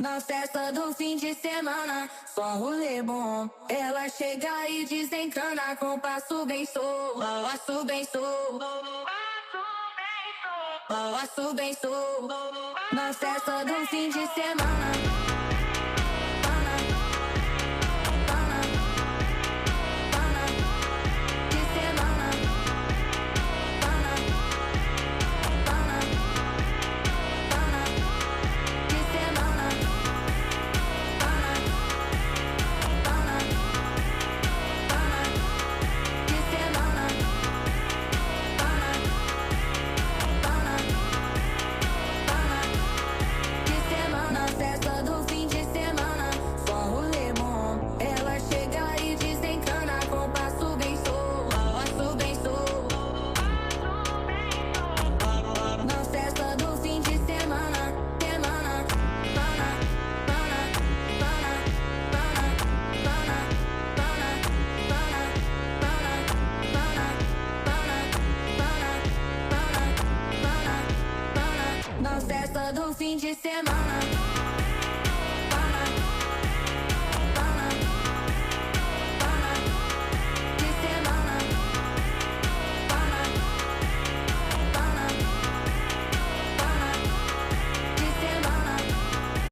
Na festa do fim de semana, só rolê bom. Ela chega e desencana com passo bem solto. Passo bem solto. Passo bem solto. Na festa do fim de semana. Na festa do fim de semana.